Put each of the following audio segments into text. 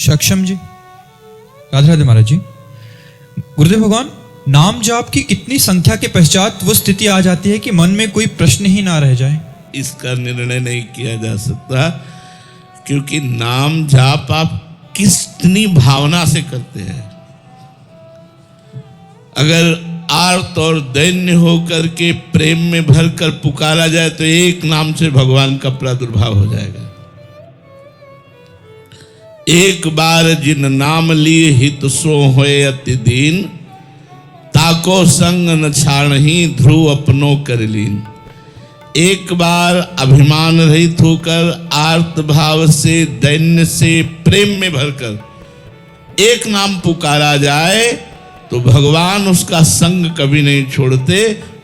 सक्षम जी, राधे राधे महाराज जी। गुरुदेव भगवान, नाम जाप की कितनी संख्या के पश्चात वो स्थिति आ जाती है कि मन में कोई प्रश्न ही ना रह जाए? इसका निर्णय नहीं किया जा सकता, क्योंकि नाम जाप आप कितनी भावना से करते हैं। अगर आर्त और दैन्य होकर के प्रेम में भरकर पुकारा जाए तो एक नाम से भगवान का प्रादुर्भाव हो जाएगा। एक बार जिन नाम लिए हित सो होए अति दीन, ताको संग न छाड़ही ध्रुव अपनो कर लीन। एक बार अभिमान रहित होकर आर्त भाव से, दैन्य से, प्रेम में भरकर एक नाम पुकारा जाए तो भगवान उसका संग कभी नहीं छोड़ते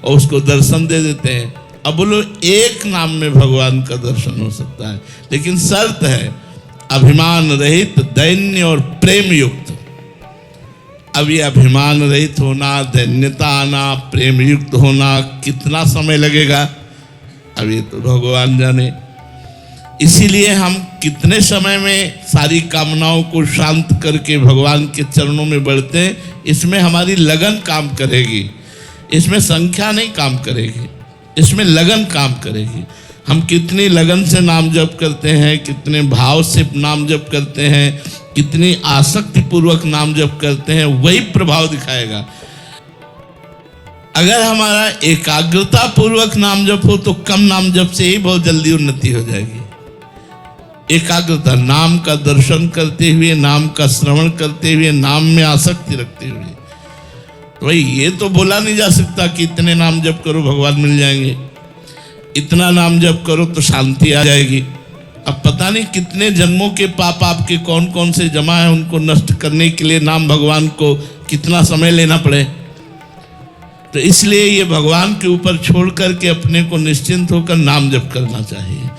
और उसको दर्शन दे देते हैं। अब बोलो, एक नाम में भगवान का दर्शन हो सकता है, लेकिन शर्त है अभिमान रहित, दैन्य और प्रेम युक्त। अब ये अभिमान रहित होना, दैन्यता आना, प्रेम युक्त होना कितना समय लगेगा, अब ये तो भगवान जाने। इसीलिए हम कितने समय में सारी कामनाओं को शांत करके भगवान के चरणों में बढ़ते हैं, इसमें हमारी लगन काम करेगी, इसमें संख्या नहीं काम करेगी, इसमें लगन काम करेगी। हम कितनी लगन से नाम जप करते हैं, कितने भाव से नाम जप करते हैं, कितनी आसक्ति पूर्वक नाम जप करते हैं, वही प्रभाव दिखाएगा। अगर हमारा एकाग्रता पूर्वक नाम जप हो तो कम नाम जप से ही बहुत जल्दी उन्नति हो जाएगी। एकाग्रता, नाम का दर्शन करते हुए, नाम का श्रवण करते हुए, नाम में आसक्ति रखते हुए। तो भाई ये तो बोला नहीं जा सकता कि इतने नाम जप करो भगवान मिल जाएंगे, इतना नाम जप करो तो शांति आ जाएगी। अब पता नहीं कितने जन्मों के पाप आपके कौन कौन से जमा है, उनको नष्ट करने के लिए नाम भगवान को कितना समय लेना पड़े। तो इसलिए ये भगवान के ऊपर छोड़ करके अपने को निश्चिंत होकर नाम जप करना चाहिए।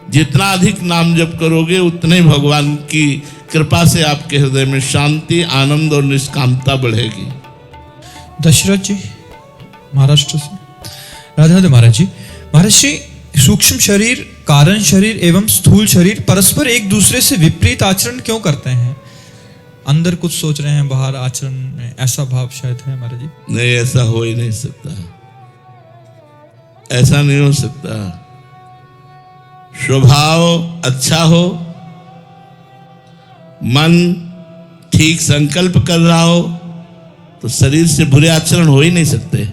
जितना अधिक नाम जप करोगे उतने भगवान की कृपा से आपके हृदय में शांति, आनंद और निष्कामता बढ़ेगी। दशरथ जी, महाराष्ट्र से, राधे राधे महाराज जी। महाराज जी, सूक्ष्म शरीर, कारण शरीर एवं स्थूल शरीर परस्पर एक दूसरे से विपरीत आचरण क्यों करते हैं? अंदर कुछ सोच रहे हैं, बाहर आचरण में ऐसा भाव शायद है महाराज जी। नहीं, ऐसा हो ही नहीं सकता, ऐसा नहीं हो सकता। स्वभाव अच्छा हो, मन ठीक संकल्प कर रहा हो तो शरीर से बुरे आचरण हो ही नहीं सकते।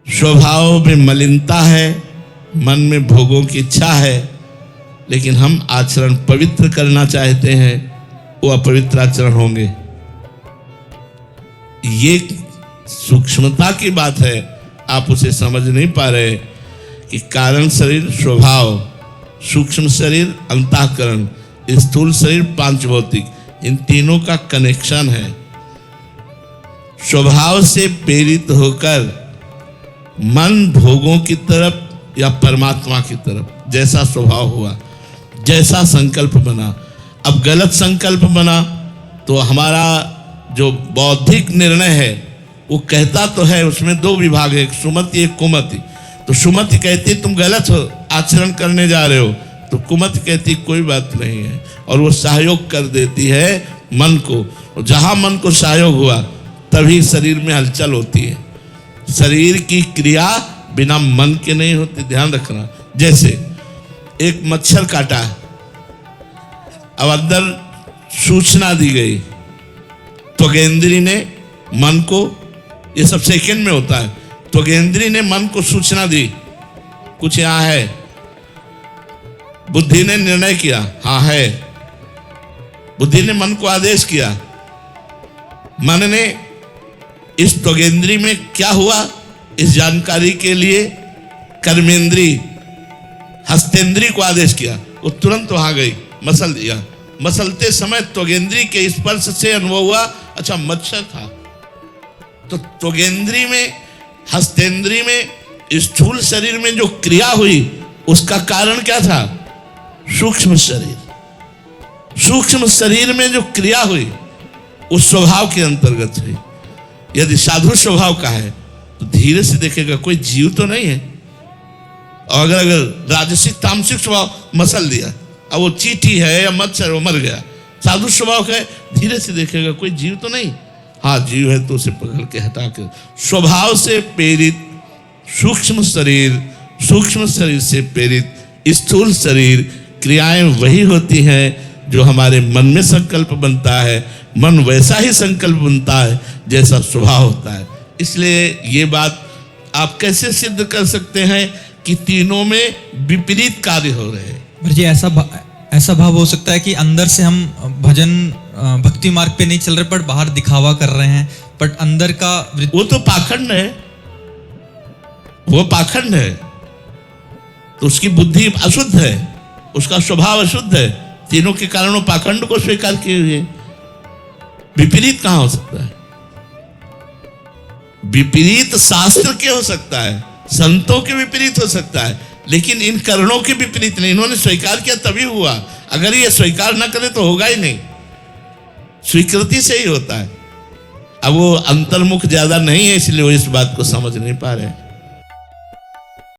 स्वभाव में मलिनता है, मन में भोगों की इच्छा है, लेकिन हम आचरण पवित्र करना चाहते हैं, वो अपवित्र आचरण होंगे। ये सूक्ष्मता की बात है, आप उसे समझ नहीं पा रहे कि कारण शरीर स्वभाव, सूक्ष्म शरीर अंतःकरण, स्थूल शरीर पांच भौतिक, इन तीनों का कनेक्शन है। स्वभाव से प्रेरित होकर मन भोगों की तरफ या परमात्मा की तरफ, जैसा स्वभाव हुआ, जैसा संकल्प बना। अब गलत संकल्प बना तो हमारा जो बौद्धिक निर्णय है वो कहता तो है, उसमें दो विभाग है, एक सुमति एक कुमति। तो सुमति कहती तुम गलत हो आचरण करने जा रहे हो, तो कुमति कहती कोई बात नहीं है, और वो सहयोग कर देती है मन को। और जहां मन को सहयोग हुआ तभी शरीर में हलचल होती है। शरीर की क्रिया बिना मन के नहीं होती, ध्यान रखना। जैसे एक मच्छर काटा, अब अंदर सूचना दी गई, त्वगेंद्री ने मन को, ये सब सेकंड में होता है, त्वगेंद्री ने मन को सूचना दी कुछ यहां है, बुद्धि ने निर्णय किया हाँ है, बुद्धि ने मन को आदेश किया, मन ने इस त्वगेंद्री में क्या हुआ इस जानकारी के लिए कर्मेंद्री, हस्तेंद्री को आदेश किया, वो तुरंत वहां गई, मसल दिया। मसलते समय त्वगेंद्री के स्पर्श से अनुभव हुआ अच्छा मच्छर था। तो त्वगेंद्री में, हस्तेंद्री में, स्थूल शरीर में जो क्रिया हुई उसका कारण क्या था? सूक्ष्म शरीर। सूक्ष्म शरीर में जो क्रिया हुई उस स्वभाव के अंतर्गत हुई। यदि साधु स्वभाव का है तो धीरे से देखेगा कोई जीव तो नहीं है, और अगर राजसिक तामसिक स्वभाव मसल दिया, अब वो चींटी है या मच्छर, वो मर गया, साधु स्वभाव का है, धीरे से देखेगा कोई जीव तो नहीं, हाँ जीव है तो उसे पकड़ के हटा कर। स्वभाव से प्रेरित सूक्ष्म शरीर से प्रेरित स्थूल शरीर, क्रियाएं वही होती हैं जो हमारे मन में संकल्प बनता है, मन वैसा ही संकल्प बनता है जैसा स्वभाव होता है। इसलिए ये बात आप कैसे सिद्ध कर सकते हैं कि तीनों में विपरीत कार्य हो रहे हैं? जी ऐसा भाव हो सकता है कि अंदर से हम भजन भक्ति मार्ग पे नहीं चल रहे, पर बाहर दिखावा कर रहे हैं, बट अंदर का वो तो पाखंड है, वो पाखंड है, तो उसकी बुद्धि अशुद्ध है, उसका स्वभाव अशुद्ध है, तीनों के कारण वो पाखंड को स्वीकार किए हुए। विपरीत कहां हो सकता है? विपरीत शास्त्र के हो सकता है, संतों के विपरीत हो सकता है, लेकिन इन करणों के विपरीत नहीं। इन्होंने स्वीकार किया तभी हुआ, अगर ये स्वीकार ना करे तो होगा ही नहीं, स्वीकृति से ही होता है। अब वो अंतर्मुख ज्यादा नहीं है, इसलिए वो इस बात को समझ नहीं पा रहे हैं।